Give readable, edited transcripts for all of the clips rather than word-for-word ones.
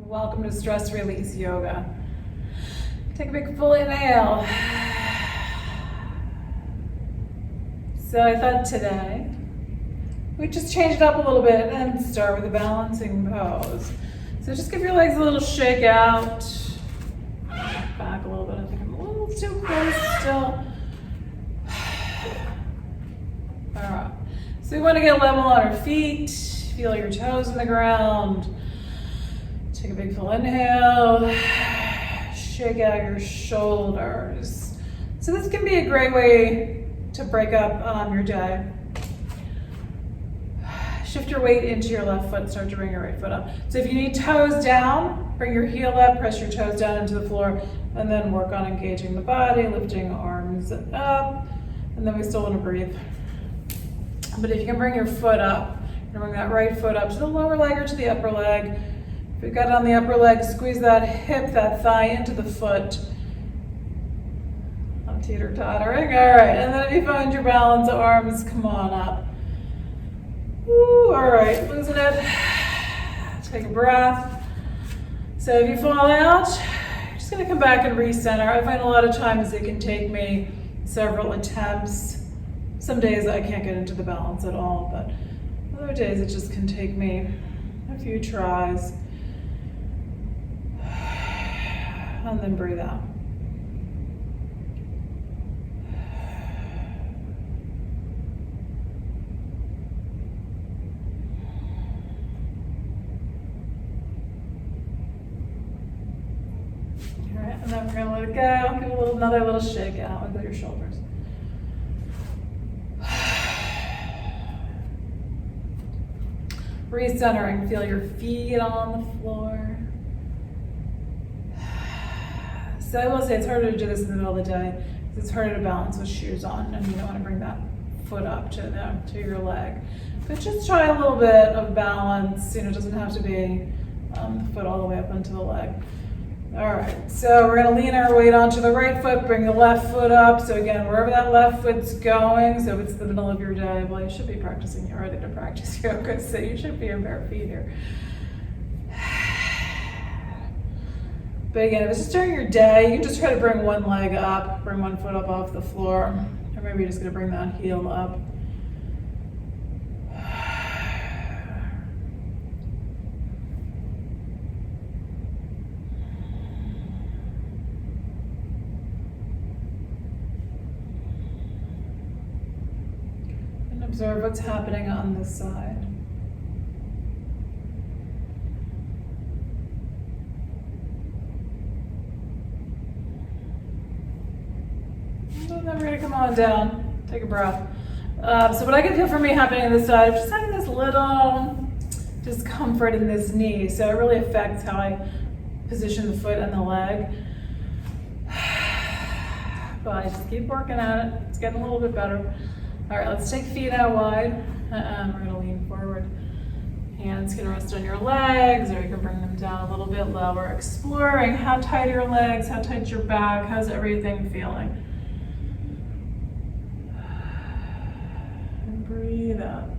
Welcome to Stress Release Yoga. Take a big full inhale. So I thought today we just change it up a little bit and start with a balancing pose. So just give your legs a little shake out. Back a little bit. I think I'm a little too close still. All right. So we want to get level on our feet. Feel your toes in the ground. Take a big full inhale. Shake out your shoulders. So this can be a great way to break up your day. Shift your weight into your left foot, start to bring your right foot up. So if you need toes down, bring your heel up, press your toes down into the floor, and then work on engaging the body, lifting arms up, and then we still want to breathe. But if you can bring your foot up, bring that right foot up to the lower leg or to the upper leg. If you've got it on the upper leg, squeeze that hip, that thigh into the foot. I'm teeter-tottering. All right, and then if you find your balance, arms come on up. Woo, all right, loosen it. Take a breath. So if you fall out, you're just gonna come back and recenter. I find a lot of times it can take me several attempts. Some days I can't get into the balance at all, but other days it just can take me a few tries. And then breathe out. All right, and then we're gonna let it go. Give another little shake out with your shoulders. Recentering, feel your feet on the floor. So I will say it's harder to do this in the middle of the day because it's harder to balance with shoes on, and you don't want to bring that foot up to your leg. But just try a little bit of balance. It doesn't have to be the foot all the way up into the leg. All right, so we're going to lean our weight onto the right foot, bring the left foot up. So again, wherever that left foot's going, so if it's the middle of your day, well, you should be practicing. You're ready to practice yoga, so you should be in bare feet here. But again, if it's just during your day, you can just try to bring one leg up, bring one foot up off the floor, or maybe you're just going to bring that heel up. And observe what's happening on this side. And then we're going to come on down, take a breath. So what I can feel for me happening on this side, I'm just having this little discomfort in this knee. So it really affects how I position the foot and the leg. But I just keep working at it. It's getting a little bit better. All right, let's take feet out wide. And we're going to lean forward. Hands can rest on your legs, or you can bring them down a little bit lower. Exploring how tight are your legs, how tight your back, how's everything feeling. Breathe out.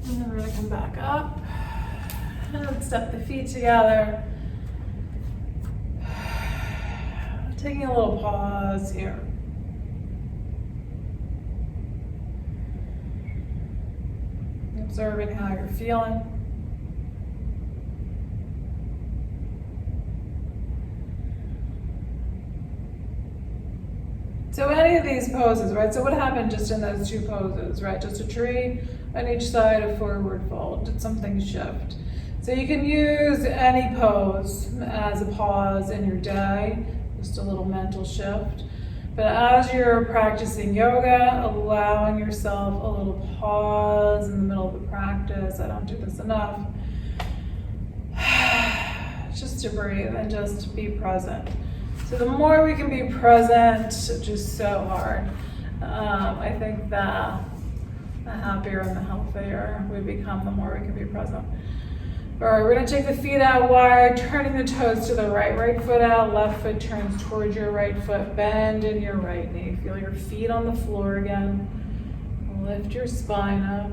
And then we're going to come back up and let's step the feet together. Taking a little pause here. Observing how you're feeling. So any of these poses, right? So what happened just in those two poses, right? Just a tree on each side, a forward fold. Did something shift? So you can use any pose as a pause in your day, just a little mental shift. But as you're practicing yoga, allowing yourself a little pause in the middle of the practice. I don't do this enough. just to breathe and just to be present. So the more we can be present, which is so hard, I think that the happier and the healthier we become, the more we can be present. All right, we're gonna take the feet out wide, turning the toes to the right. Right foot out, left foot turns towards your right foot. Bend in your right knee. Feel your feet on the floor again. Lift your spine up.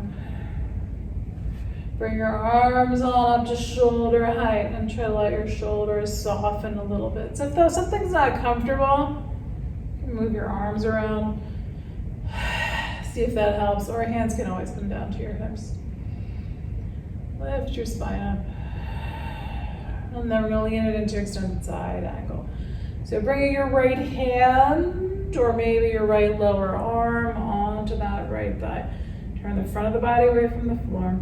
Bring your arms on up to shoulder height and try to let your shoulders soften a little bit. So if something's not comfortable, you can move your arms around. See if that helps, or hands can always come down to your hips. Lift your spine up. And then we're going to lean it into extended side angle. So bringing your right hand, or maybe your right lower arm, onto that right thigh. Turn the front of the body away from the floor.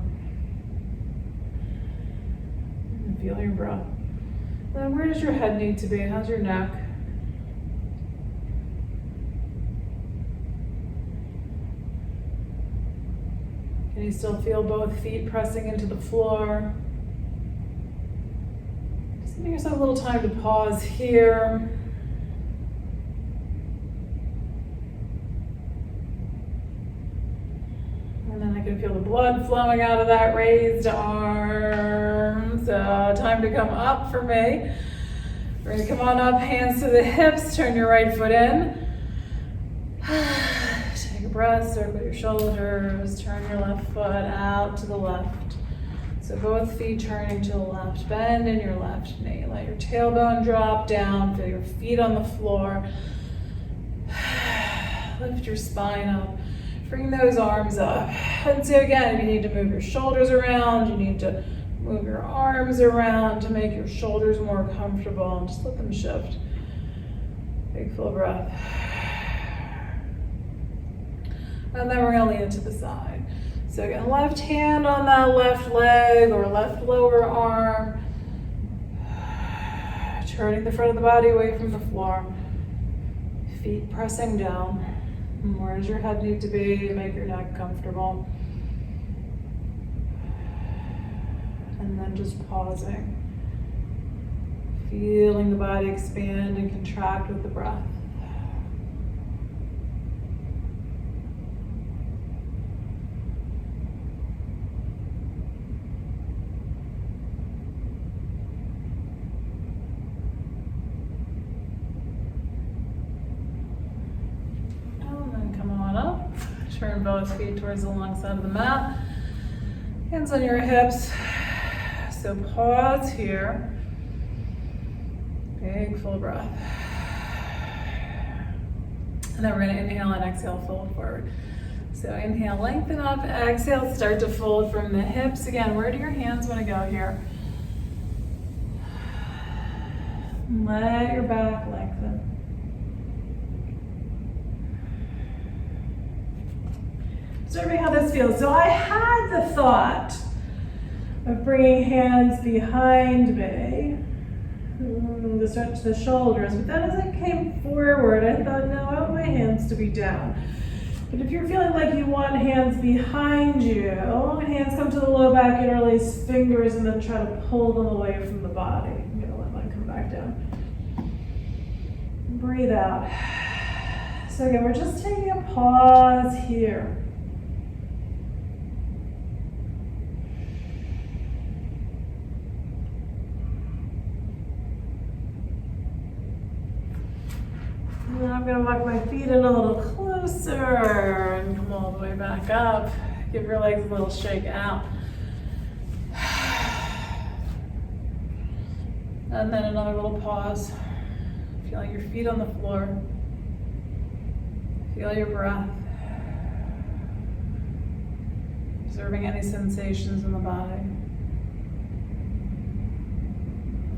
And feel your breath. Then where does your head need to be? How's your neck? Can you still feel both feet pressing into the floor? Just give yourself a little time to pause here. And then I can feel the blood flowing out of that raised arm. So time to come up for me. We're gonna come on up, hands to the hips, turn your right foot in. Take a breath, circle your shoulders, turn your left foot out to the left. So both feet turning to the left, bend in your left knee. Let your tailbone drop down, feel your feet on the floor. Lift your spine up, bring those arms up. And so again, if you need to move your shoulders around, you need to move your arms around to make your shoulders more comfortable, and just let them shift. Big full breath. And then we're gonna lean it to the side. So again, left hand on that left leg or left lower arm. Turning the front of the body away from the floor. Feet pressing down. Where does your head need to be to make your neck comfortable? And then just pausing. Feeling the body expand and contract with the breath. Turn both feet towards the long side of the mat. Hands on your hips. So pause here. Big full breath. And then we're going to inhale and exhale, fold forward. So inhale, lengthen up. Exhale, start to fold from the hips. Again, where do your hands want to go here? Let your back lengthen. Observing how this feels. So I had the thought of bringing hands behind me to stretch the shoulders, but then as I came forward, I thought, no, I want my hands to be down. But if you're feeling like you want hands behind you, hands come to the low back, interlace fingers, and then try to pull them away from the body. I'm gonna let mine come back down. Breathe out. So again, we're just taking a pause here. And I'm going to walk my feet in a little closer and come all the way back up. Give your legs a little shake out. And then another little pause. Feeling your feet on the floor. Feel your breath. Observing any sensations in the body.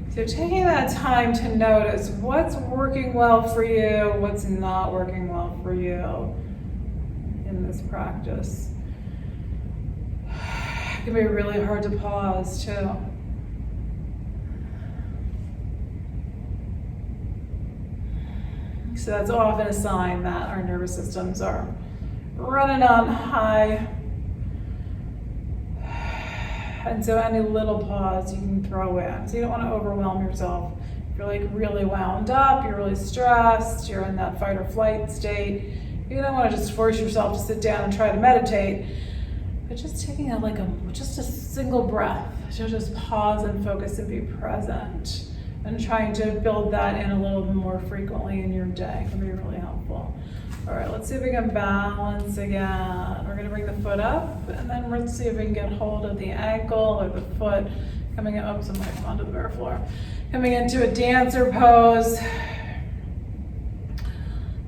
So taking that time to notice what's working well for you, what's not working well for you in this practice. It can be really hard to pause too. So that's often a sign that our nervous systems are running on high. And so any little pause you can throw in. So you don't want to overwhelm yourself. If you're like really wound up, you're really stressed, you're in that fight or flight state, you don't want to just force yourself to sit down and try to meditate, but just taking just a single breath. So just pause and focus and be present. And trying to build that in a little bit more frequently in your day can be really helpful. All right, let's see if we can balance again. We're gonna bring the foot up, and then let's see if we can get hold of the ankle or the foot coming up. So I might come onto the bare floor. Coming into a dancer pose.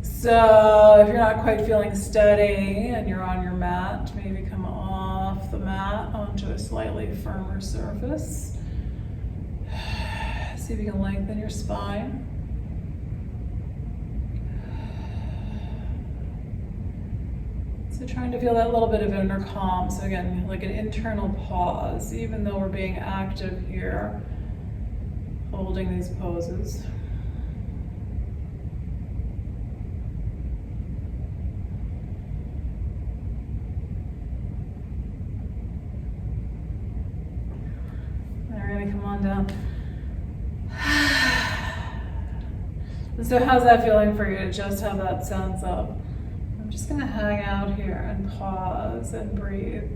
So if you're not quite feeling steady and you're on your mat, maybe come off the mat onto a slightly firmer surface. See if you can lengthen your spine. So trying to feel that little bit of inner calm. So again, like an internal pause, even though we're being active here, holding these poses. Now we're gonna come on down. So how's that feeling for you to just have that sense of, I'm just gonna hang out here and pause and breathe.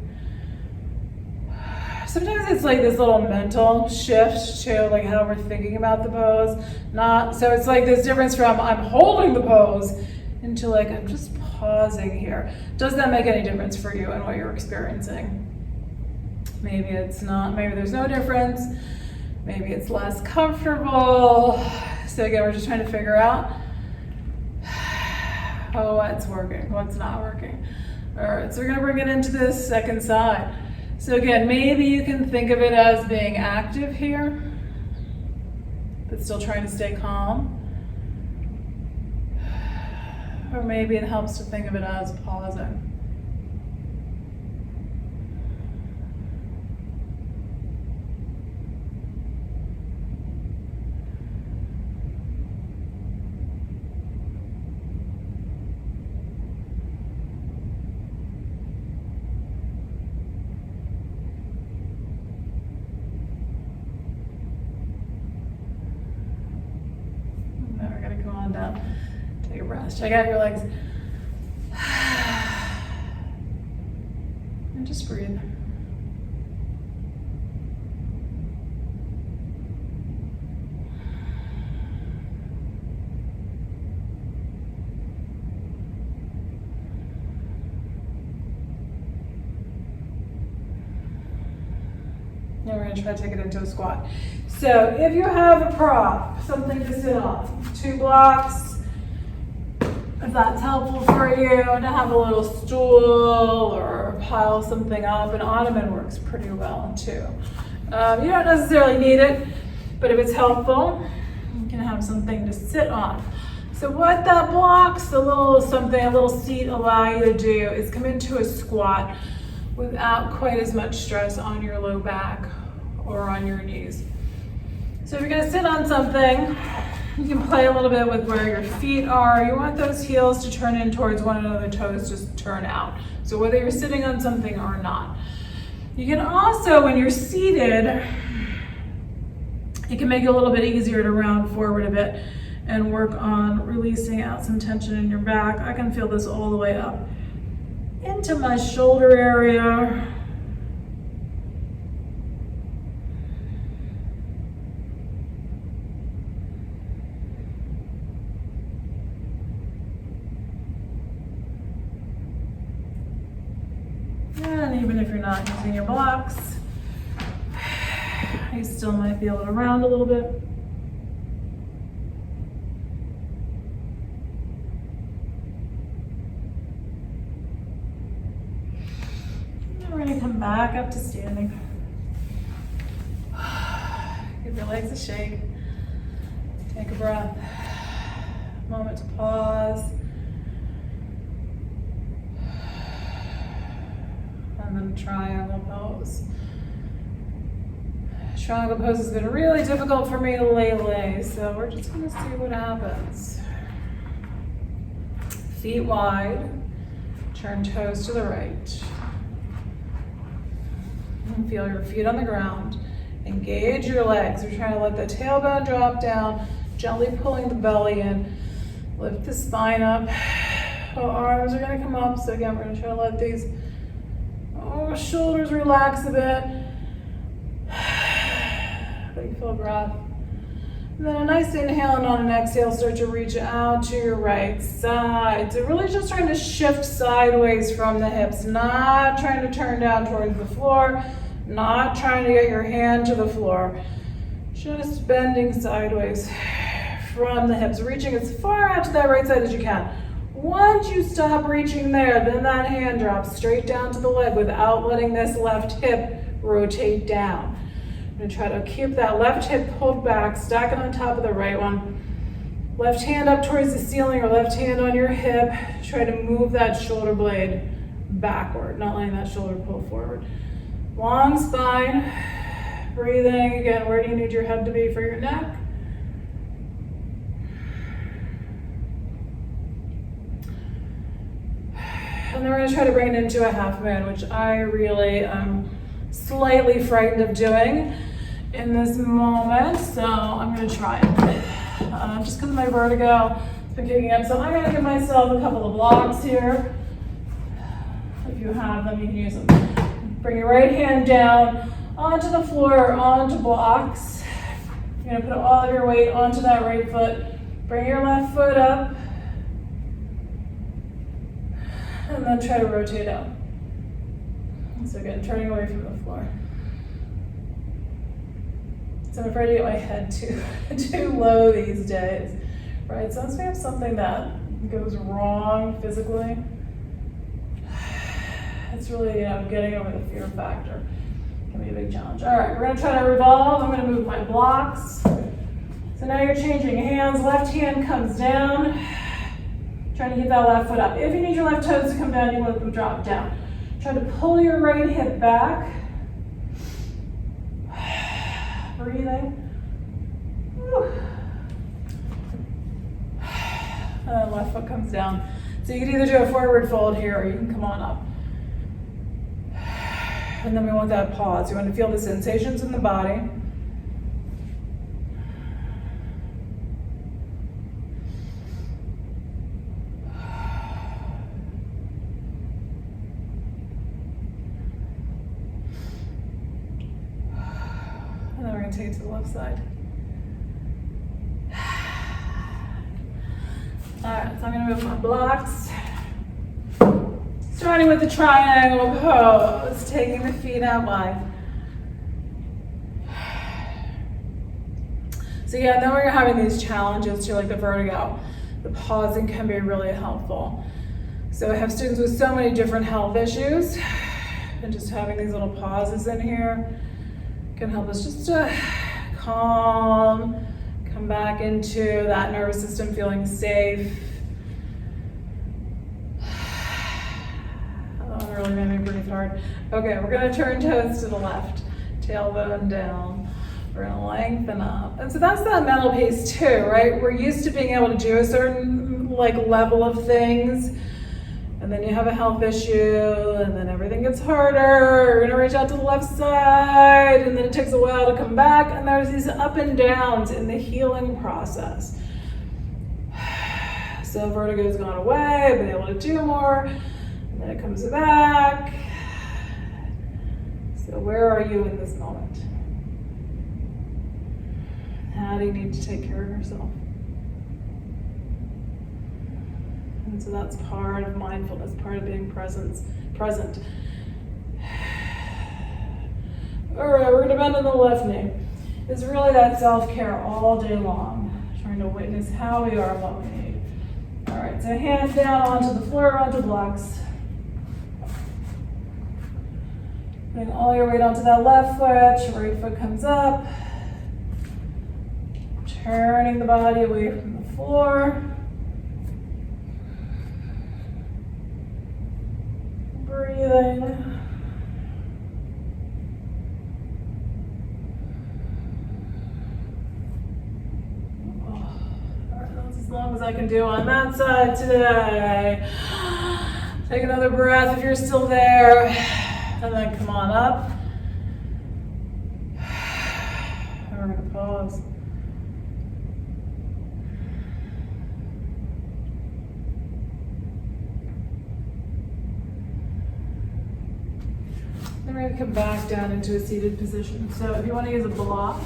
Sometimes it's like this little mental shift to like how we're thinking about the pose. So it's like this difference from I'm holding the pose into like I'm just pausing here. Does that make any difference for you and what you're experiencing? Maybe it's not, maybe there's no difference. Maybe it's less comfortable. So again, we're just trying to figure out what's working, what's not working. All right, so we're gonna bring it into this second side. So again, maybe you can think of it as being active here, but still trying to stay calm. Or maybe it helps to think of it as pausing. Down. Take a breath. Check out your legs. And just breathe. Now we're going to try to take it into a squat. So if you have a prop, something to sit on, 2 blocks, if that's helpful for you, to have a little stool or pile something up, an ottoman works pretty well too. You don't necessarily need it, but if it's helpful, you can have something to sit on. So what that blocks, a little seat allow you to do is come into a squat without quite as much stress on your low back or on your knees. So if you're gonna sit on something, you can play a little bit with where your feet are. You want those heels to turn in towards one another, toes just turn out. So whether you're sitting on something or not. You can also, when you're seated, it can make it a little bit easier to round forward a bit and work on releasing out some tension in your back. I can feel this all the way up into my shoulder area. And even if you're not using your blocks, you still might be able to round a little bit. And we're going to come back up to standing. Give your legs a shake. Take a breath. Moment to pause. And then triangle pose. Triangle pose has been really difficult for me lately, so we're just going to see what happens. Feet wide, turn toes to the right. And feel your feet on the ground. Engage your legs. You're trying to let the tailbone drop down, gently pulling the belly in. Lift the spine up. Our arms are going to come up. So again, we're going to try to let these shoulders relax a bit. Let you feel a breath. And then a nice inhale, and on an exhale, start to reach out to your right side. So really just trying to shift sideways from the hips, not trying to turn down towards the floor, not trying to get your hand to the floor. Just bending sideways from the hips, reaching as far out to that right side as you can. Once you stop reaching there, then that hand drops straight down to the leg without letting this left hip rotate down. I'm going to try to keep that left hip pulled back, stack it on top of the right one. Left hand up towards the ceiling or left hand on your hip. Try to move that shoulder blade backward, not letting that shoulder pull forward. Long spine, breathing. Again, where do you need your head to be for your neck? And then we're going to try to bring it into a half moon, which I really am slightly frightened of doing in this moment. So I'm going to try it. Just because of my vertigo, it's been kicking up. So I'm going to give myself a couple of blocks here. If you have them, you can use them. Bring your right hand down onto the floor or onto blocks. You're going to put all of your weight onto that right foot. Bring your left foot up. And then try to rotate out. So again, turning away from the floor. So I'm afraid to get my head too low these days, right? So once we have something that goes wrong physically, it's really, getting over the fear factor can be a big challenge. All right, we're gonna try to revolve. I'm gonna move my blocks. So now you're changing hands. Left hand comes down. Trying to get that left foot up. If you need your left toes to come down, you let them drop down. Try to pull your right hip back. Breathing. And then left foot comes down. So you can either do a forward fold here or you can come on up. And then we want that pause. You want to feel the sensations in the body. And then we're going to take it to the left side. All right, so I'm going to move my blocks. Starting with the triangle pose, taking the feet out wide. So yeah, then we're having these challenges too, like the vertigo. The pausing can be really helpful. So I have students with so many different health issues, and just having these little pauses in here can help us just to calm, come back into that nervous system feeling safe. That really made me breathe hard. Okay, we're gonna turn toes to the left, tailbone down. We're gonna lengthen up. And so that's that mental piece too, right? We're used to being able to do a certain level of things, and then you have a health issue, and then everything gets harder. You're gonna reach out to the left side, and then it takes a while to come back, and there's these up and downs in the healing process. So vertigo's gone away, I've been able to do more, and then it comes back. So where are you in this moment? How do you need to take care of yourself? And so that's part of mindfulness, part of being present. All right, we're gonna bend on the left knee. It's really that self-care all day long, trying to witness how we are and what we need. All right, so hands down onto the floor, onto blocks. Bring all your weight onto that left foot, right foot comes up. Turning the body away from the floor. Breathing. All right, that's as long as I can do on that side today. Take another breath if you're still there. And then come on up. we're going to pause. Then we're going to come back down into a seated position. So if you want to use a block,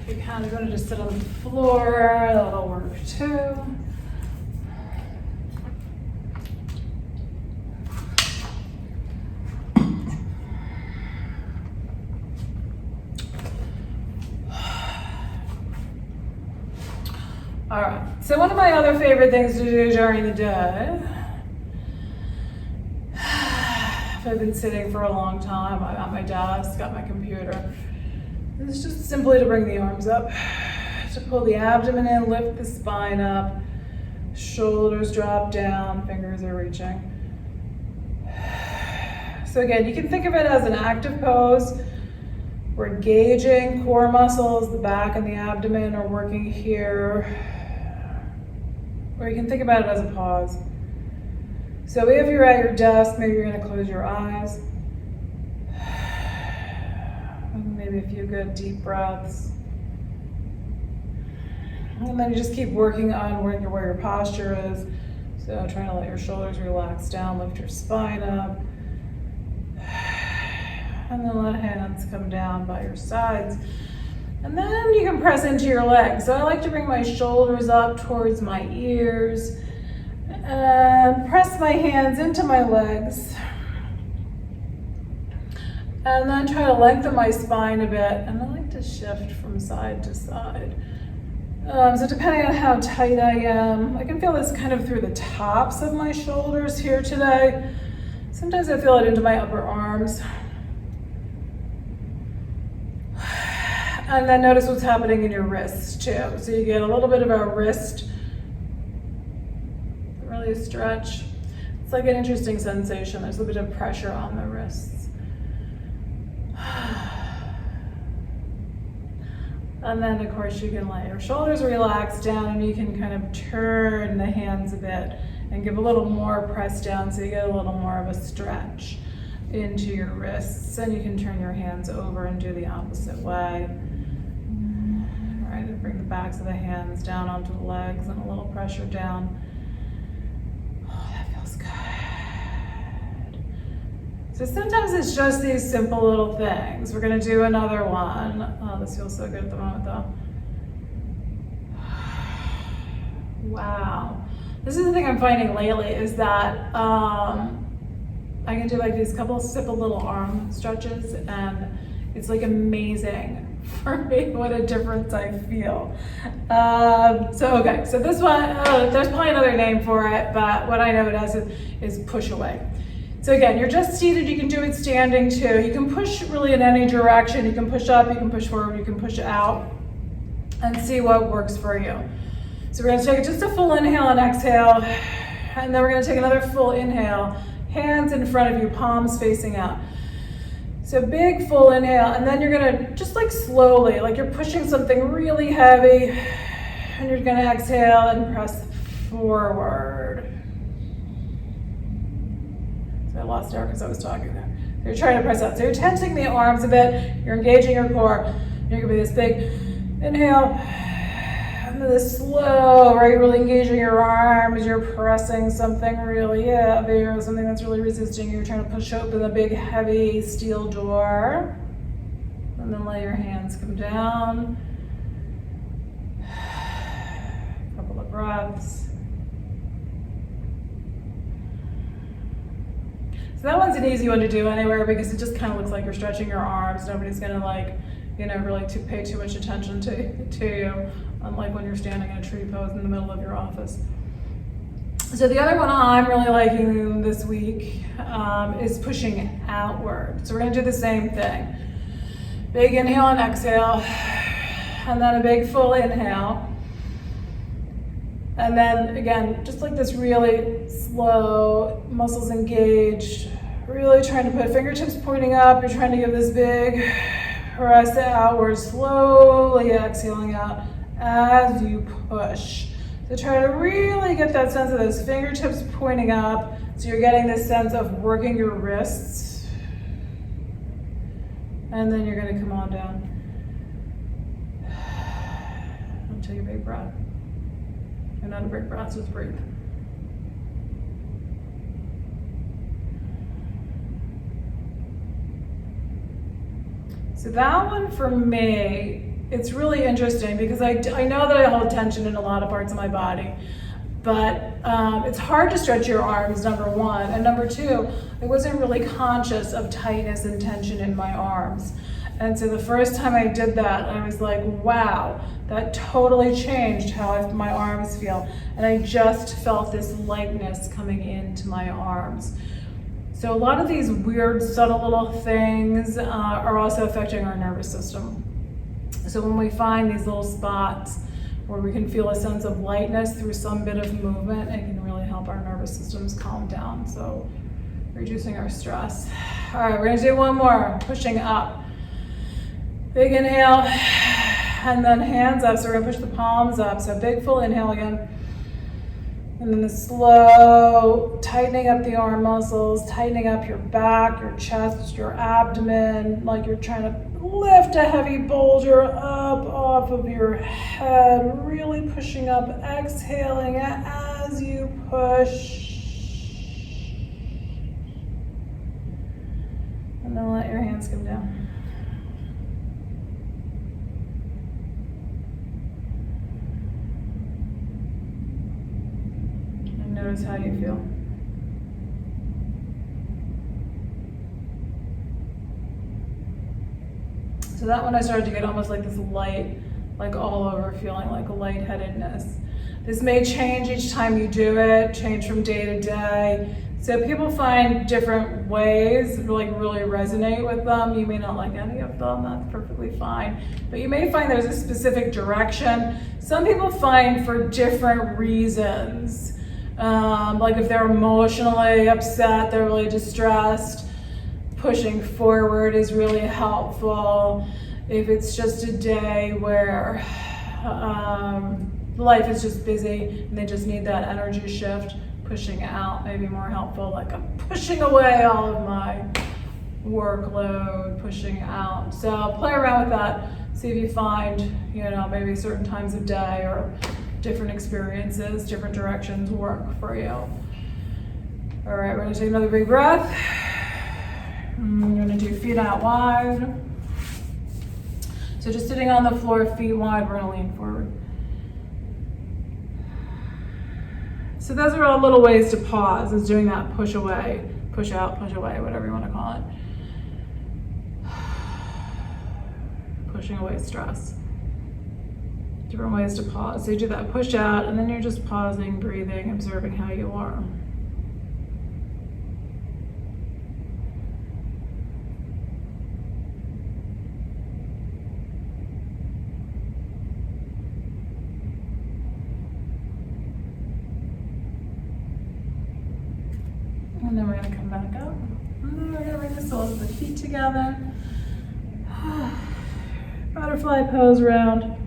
you kind of going to just sit on the floor. That'll work too. All right, so one of my other favorite things to do during the day, if I've been sitting for a long time, I'm at my desk, got my computer, is just simply to bring the arms up, to pull the abdomen in, lift the spine up, shoulders drop down, fingers are reaching. So again, you can think of it as an active pose. We're engaging core muscles, the back and the abdomen are working here. Or you can think about it as a pause. So if you're at your desk, maybe you're going to close your eyes. Maybe a few good deep breaths. And then you just keep working on where your posture is. So trying to let your shoulders relax down, lift your spine up. And then let hands come down by your sides. And then you can press into your legs. So I like to bring my shoulders up towards my ears and press my hands into my legs. And then try to lengthen my spine a bit. And I like to shift from side to side. So depending on how tight I am, I can feel this kind of through the tops of my shoulders here today. Sometimes I feel it into my upper arms. And then notice what's happening in your wrists too. So you get a little bit of a wrist, really a stretch. It's like an interesting sensation. There's a bit of pressure on the wrists. And then of course you can let your shoulders relax down and you can kind of turn the hands a bit and give a little more press down so you get a little more of a stretch into your wrists. And you can turn your hands over and do the opposite way. Right, and bring the backs of the hands down onto the legs and a little pressure down. Oh, that feels good. So sometimes it's just these simple little things. We're going to do another one. Oh, this feels so good at the moment though. Wow. This is the thing I'm finding lately is that I can do like these couple simple little arm stretches and it's like amazing for me what a difference I feel. So this one, there's probably another name for it, but what I know it as is push away. So again, you're just seated, you can do it standing too. You can push really in any direction. You can push up, you can push forward, you can push out and see what works for you. So we're gonna take just a full inhale and exhale, and then we're gonna take another full inhale, hands in front of you, palms facing out. So big full inhale, and then you're gonna just like slowly, like you're pushing something really heavy, and you're gonna exhale and press forward. So I lost air because I was talking there. So you're trying to press out. So you're tensing the arms a bit, you're engaging your core. You're gonna be this big inhale, and then this slow, right? Really engaging your arms, you're pressing something really heavy or something that's really resisting. You're trying to push open the big, heavy steel door. And then let your hands come down. A couple of breaths. So that one's an easy one to do anywhere because it just kind of looks like you're stretching your arms. Nobody's gonna like, really to pay too much attention to you, unlike when you're standing in a tree pose in the middle of your office. So the other one I'm really liking this week is pushing outward. So we're gonna do the same thing. Big inhale and exhale, and then a big full inhale. And then again, just like this really slow, muscles engaged, really trying to put fingertips pointing up. You're trying to give this big press outward, slowly exhaling out as you push. So try to really get that sense of those fingertips pointing up. So you're getting this sense of working your wrists. And then you're gonna come on down. take a big breath. Another big breath, just breathe. So that one for me, it's really interesting because I know that I hold tension in a lot of parts of my body, but it's hard to stretch your arms, number one. And number two, I wasn't really conscious of tightness and tension in my arms. And so the first time I did that, I was like, wow, that totally changed how my arms feel. And I just felt this lightness coming into my arms. So a lot of these weird, subtle little things are also affecting our nervous system. So when we find these little spots where we can feel a sense of lightness through some bit of movement, it can really help our nervous systems calm down. So reducing our stress. All right, we're gonna do one more, pushing up. Big inhale, and then hands up. So we're gonna push the palms up. So big full inhale again. And then the slow tightening up the arm muscles, tightening up your back, your chest, your abdomen, like you're trying to lift a heavy boulder up off of your head, really pushing up, exhaling as you push. And then let your hands come down. Notice how you feel. So that one I started to get almost like this light, like all over feeling, like a lightheadedness. This may change each time you do it, change from day to day. So people find different ways like really resonate with them. You may not like any of them, that's perfectly fine. But you may find there's a specific direction. Some people find for different reasons. Like if they're emotionally upset, they're really distressed, pushing forward is really helpful. If it's just a day where life is just busy and they just need that energy shift, pushing out may be more helpful. Like I'm pushing away all of my workload, pushing out. So play around with that. See if you find, maybe certain times of day or different experiences, different directions work for you. All right, we're gonna take another big breath. We're gonna do feet out wide. So just sitting on the floor, feet wide, we're gonna lean forward. So those are all little ways to pause, is doing that push away, push out, push away, whatever you wanna call it. Pushing away stress. Different ways to pause. So you do that push out, and then you're just pausing, breathing, observing how you are. And then we're going to come back up. And then we're going to bring the soles of the feet together. Butterfly pose round.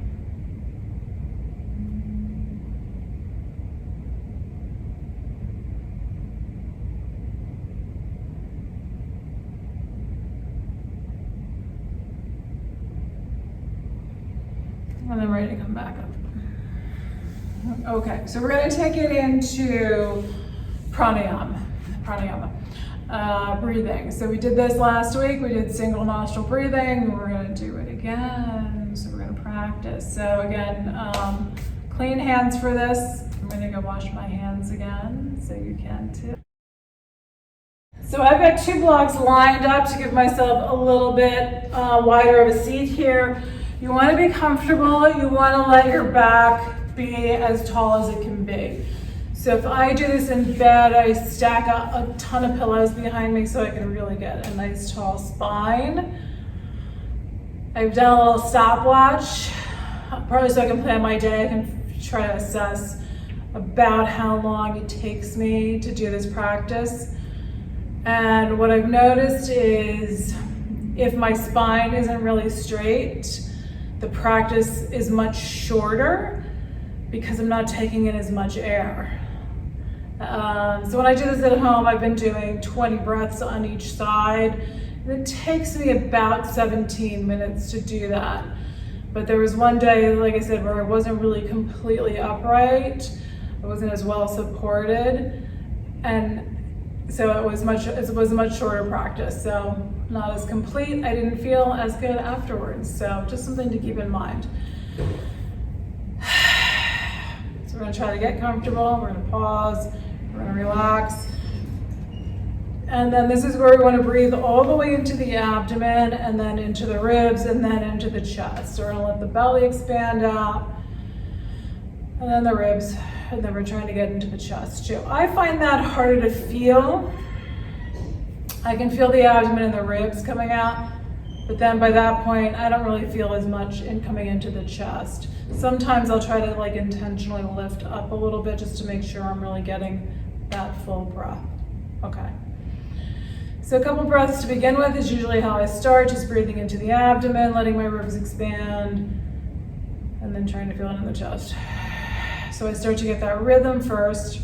And then ready to come back up. Okay, so we're going to take it into pranayama, breathing. So we did this last week. We did single nostril breathing. We're going to do it again. So we're going to practice. So again, clean hands for this. I'm going to go wash my hands again, so you can too. So I've got 2 blocks lined up to give myself a little bit wider of a seat here. You want to be comfortable. You want to let your back be as tall as it can be. So if I do this in bed, I stack a ton of pillows behind me so I can really get a nice tall spine. I've done a little stopwatch, probably so I can plan my day. I can try to assess about how long it takes me to do this practice. And what I've noticed is if my spine isn't really straight, the practice is much shorter because I'm not taking in as much air. So when I do this at home, I've been doing 20 breaths on each side. And it takes me about 17 minutes to do that. But there was one day, like I said, where I wasn't really completely upright. I wasn't as well supported. And so it was a much shorter practice. So not as complete. I didn't feel as good afterwards. So just something to keep in mind. So we're gonna try to get comfortable. We're gonna pause. We're gonna relax. And then this is where we want to breathe all the way into the abdomen and then into the ribs and then into the chest. So we're going to let the belly expand out and then the ribs, and then we're trying to get into the chest too. I find that harder to feel. I can feel the abdomen and the ribs coming out, but then by that point, I don't really feel as much in coming into the chest. Sometimes I'll try to like intentionally lift up a little bit just to make sure I'm really getting that full breath. Okay. So a couple breaths to begin with is usually how I start, just breathing into the abdomen, letting my ribs expand, and then trying to feel it in the chest. So I start to get that rhythm first.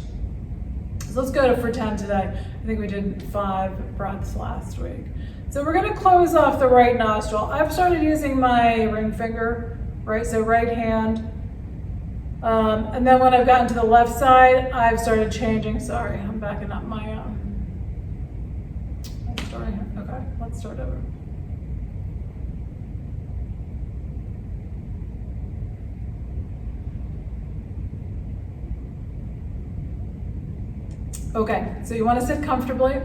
So let's go for 10 today. I think we did 5 breaths last week. So we're gonna close off the right nostril. I've started using my ring finger, right? So right hand. And then when I've gotten to the left side, I've started changing. Sorry, I'm backing up my okay, let's start over. Okay, so you want to sit comfortably.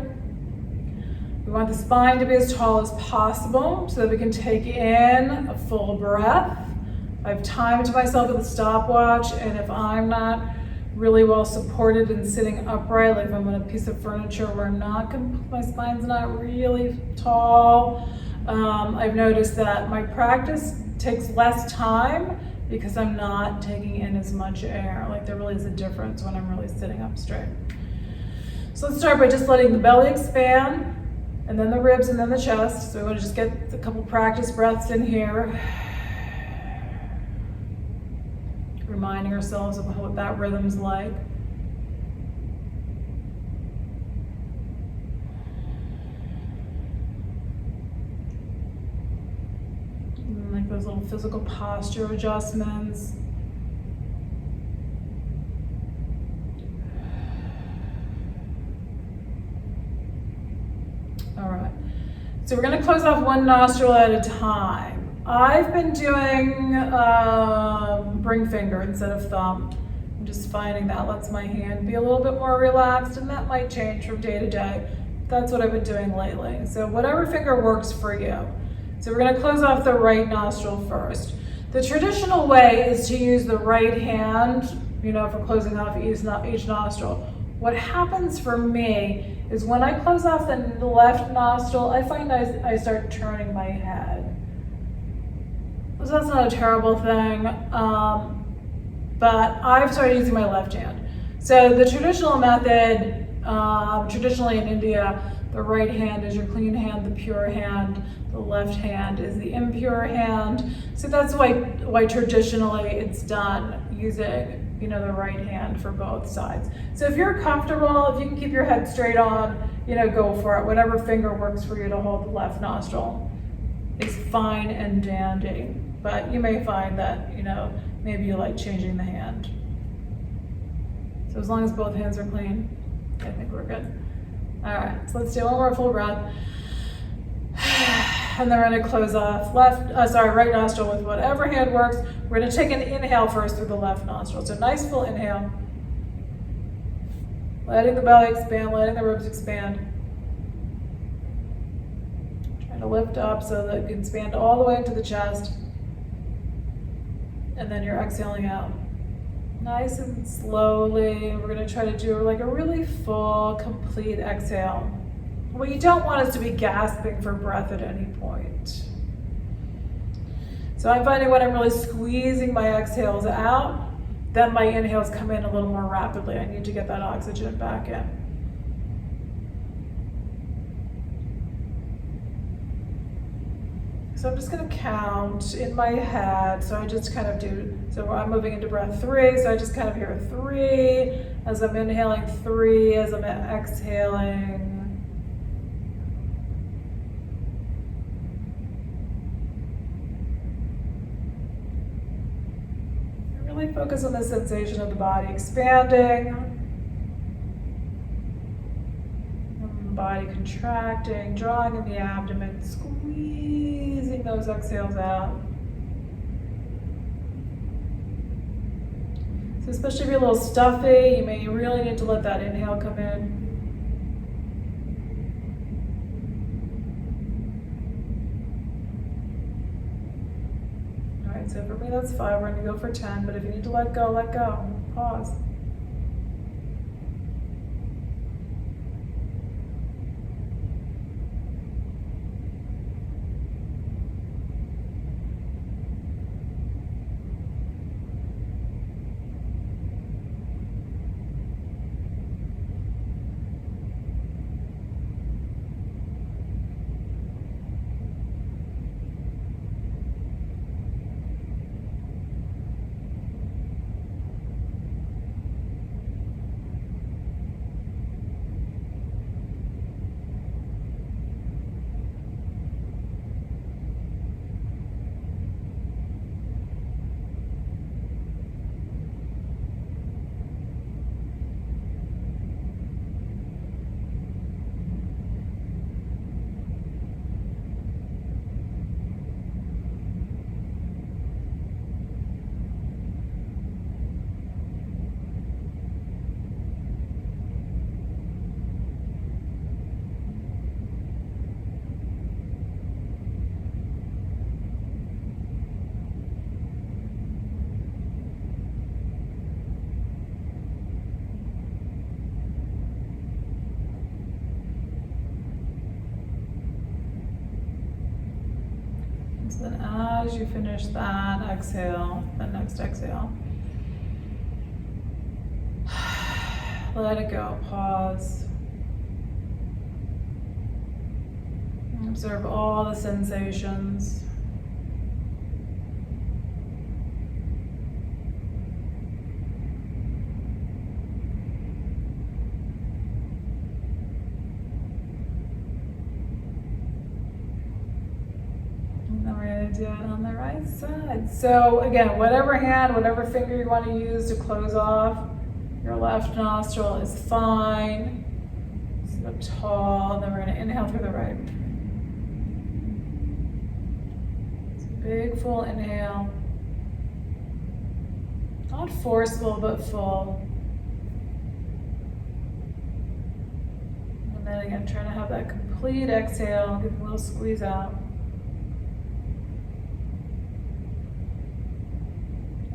We want the spine to be as tall as possible so that we can take in a full breath. I've timed myself with a stopwatch, and if I'm not really well supported and sitting upright, like if I'm on a piece of furniture where my spine's not really tall, I've noticed that my practice takes less time because I'm not taking in as much air. Like there really is a difference when I'm really sitting up straight. So let's start by just letting the belly expand, and then the ribs, and then the chest. So we want to just get a couple practice breaths in here. Reminding ourselves of what that rhythm's like. And like those little physical posture adjustments. All right, so we're gonna close off one nostril at a time. I've been doing ring finger instead of thumb. I'm just finding that lets my hand be a little bit more relaxed, and that might change from day to day. That's what I've been doing lately. So whatever finger works for you. So we're gonna close off the right nostril first. The traditional way is to use the right hand, for closing off each nostril. What happens for me is when I close off the left nostril, I find I start turning my head. So that's not a terrible thing, but I've started using my left hand. So the traditional method, traditionally in India, the right hand is your clean hand, the pure hand. The left hand is the impure hand. So that's why traditionally it's done using, the right hand for both sides. So if you're comfortable, if you can keep your head straight on, go for it. Whatever finger works for you to hold the left nostril is fine and dandy. But you may find that, maybe you like changing the hand. So as long as both hands are clean, I think we're good. All right, so let's do one more full breath. And then we're gonna close off right nostril with whatever hand works. We're gonna take an inhale first through the left nostril. So nice full inhale. Letting the belly expand, letting the ribs expand. Trying to lift up so that it can expand all the way into the chest. And then you're exhaling out. Nice and slowly. We're gonna try to do like a really full, complete exhale. What you don't want is to be gasping for breath at any point. So I'm finding when I'm really squeezing my exhales out, then my inhales come in a little more rapidly. I need to get that oxygen back in. So I'm just gonna count in my head. So I just kind of so I'm moving into breath 3. So I just kind of hear 3 as I'm inhaling, 3 as I'm exhaling. really focus on the sensation of the body expanding, and the body contracting, drawing in the abdomen, squeezing those exhales out. So especially if you're a little stuffy, you may really need to let that inhale come in. All right, so for me that's 5, we're gonna go for 10, but if you need to let go, let go. Pause. So then as you finish that exhale, the next exhale, let it go, pause. Observe all the sensations. Do it on the right side. So again, whatever hand, whatever finger you want to use to close off your left nostril is fine. Sit up tall, and then we're going to inhale through the right. So big full inhale. Not forceful, but full. And then again, trying to have that complete exhale, give a little squeeze out.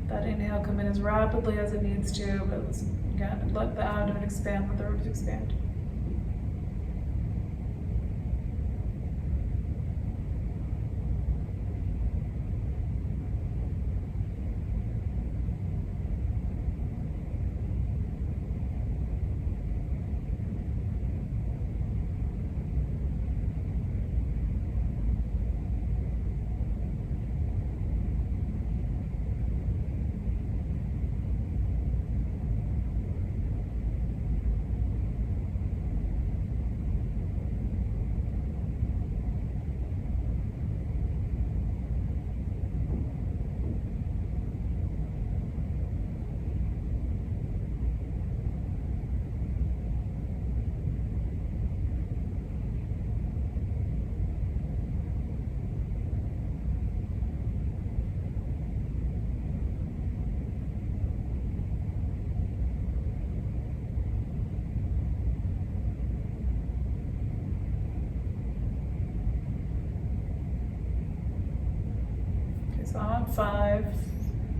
That inhale come in as rapidly as it needs to, but again, let the abdomen expand, let the ribs expand. So I'm on 5,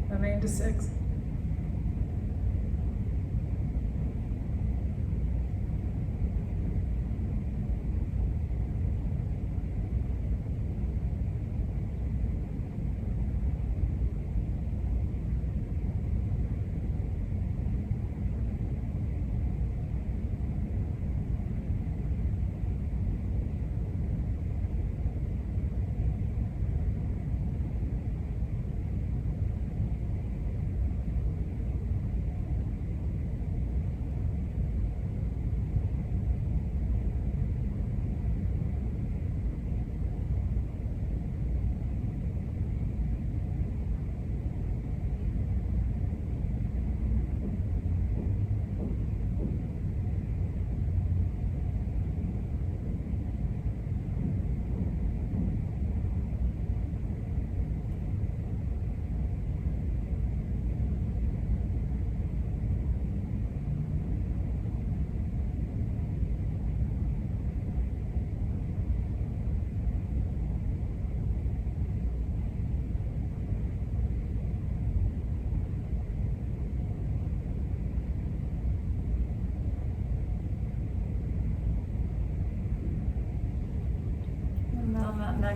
moving to 6.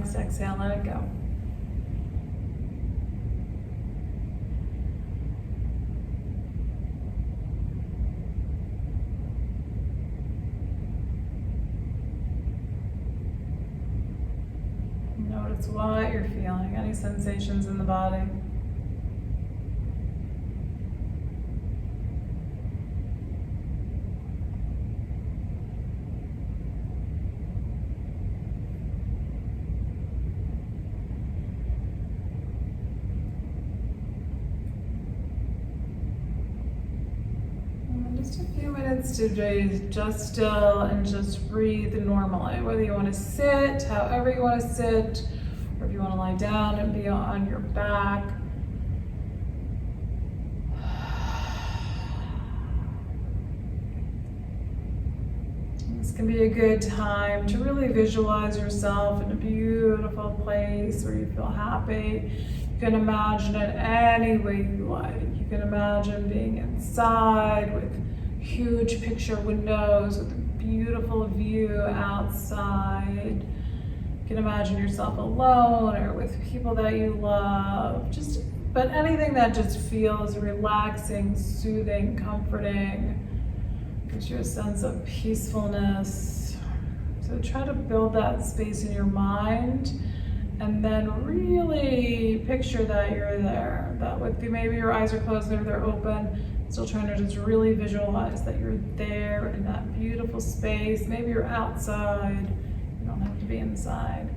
next exhale, let it go. Notice what you're feeling, any sensations in the body. Just a few minutes to just still and just breathe normally. Whether you want to sit, however you want to sit, or if you want to lie down and be on your back. This can be a good time to really visualize yourself in a beautiful place where you feel happy. You can imagine it any way you like. You can imagine being inside with huge picture windows with a beautiful view outside. You can imagine yourself alone or with people that you love. But anything that just feels relaxing, soothing, comforting, gives you a sense of peacefulness. So try to build that space in your mind, and then really picture that you're there. That with maybe your eyes are closed or they're open. Still trying to just really visualize that you're there in that beautiful space. Maybe you're outside. You don't have to be inside.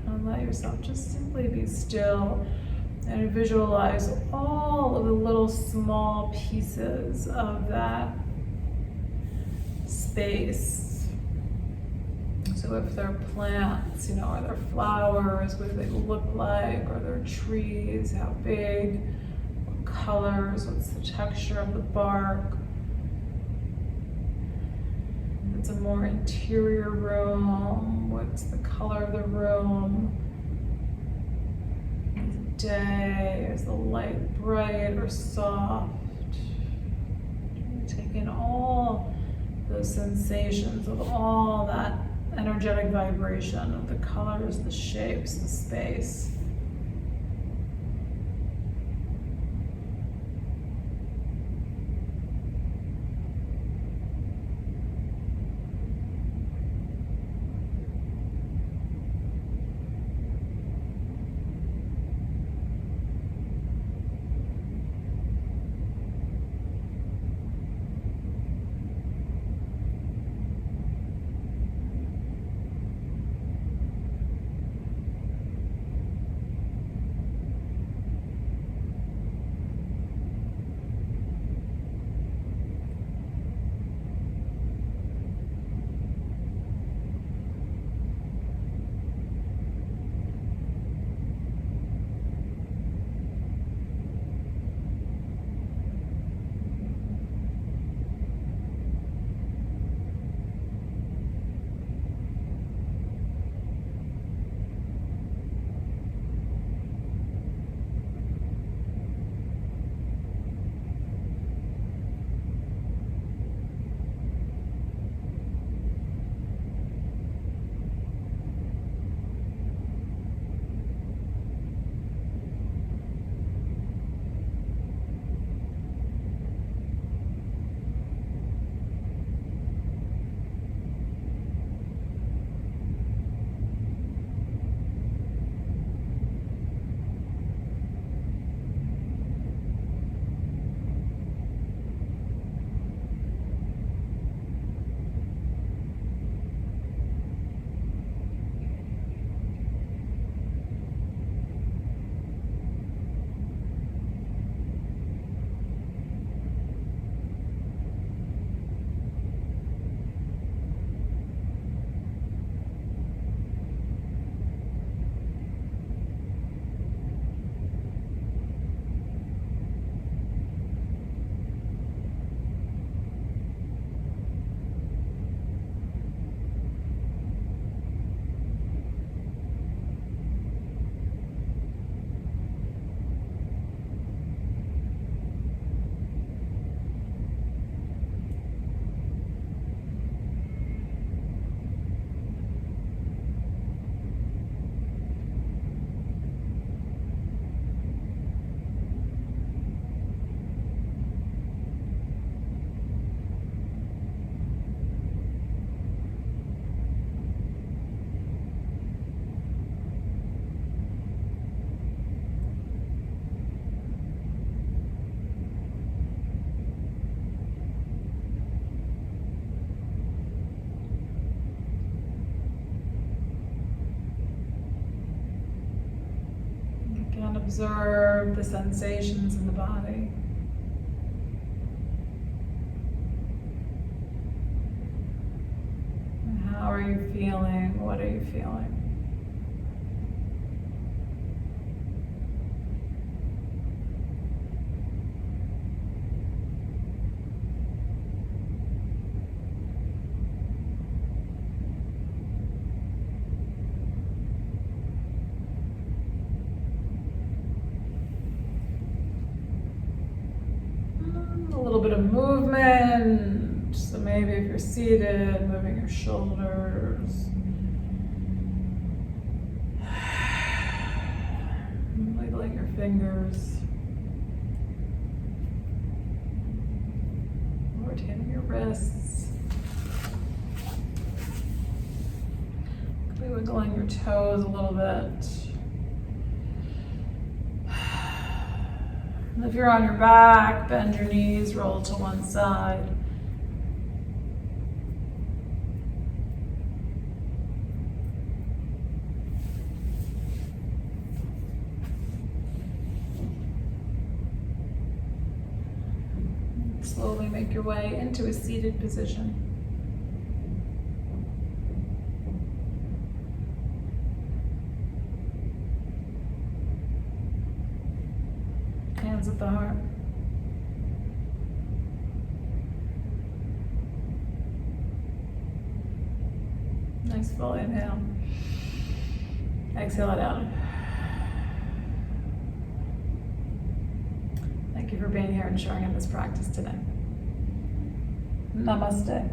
And let yourself just simply be still and visualize all of the little small pieces of that space. So if they're plants, are there flowers, what do they look like? Are there trees? How big? What colors? What's the texture of the bark? If it's a more interior room, what's the color of the room? Is it day? Is the light bright or soft? Take in all those sensations of all that energetic vibration of the colors, the shapes, the space. Observe the sensations in the body. How are you feeling? What are you feeling? A little bit of movement. So maybe if you're seated, moving your shoulders. Wiggling your fingers. Rotating your wrists. Could be wiggling your toes a little bit. If you're on your back, bend your knees, roll to one side. Slowly make your way into a seated position. Hands at the heart. Nice full inhale. Exhale it out. Thank you for being here and sharing in this practice today. Namaste.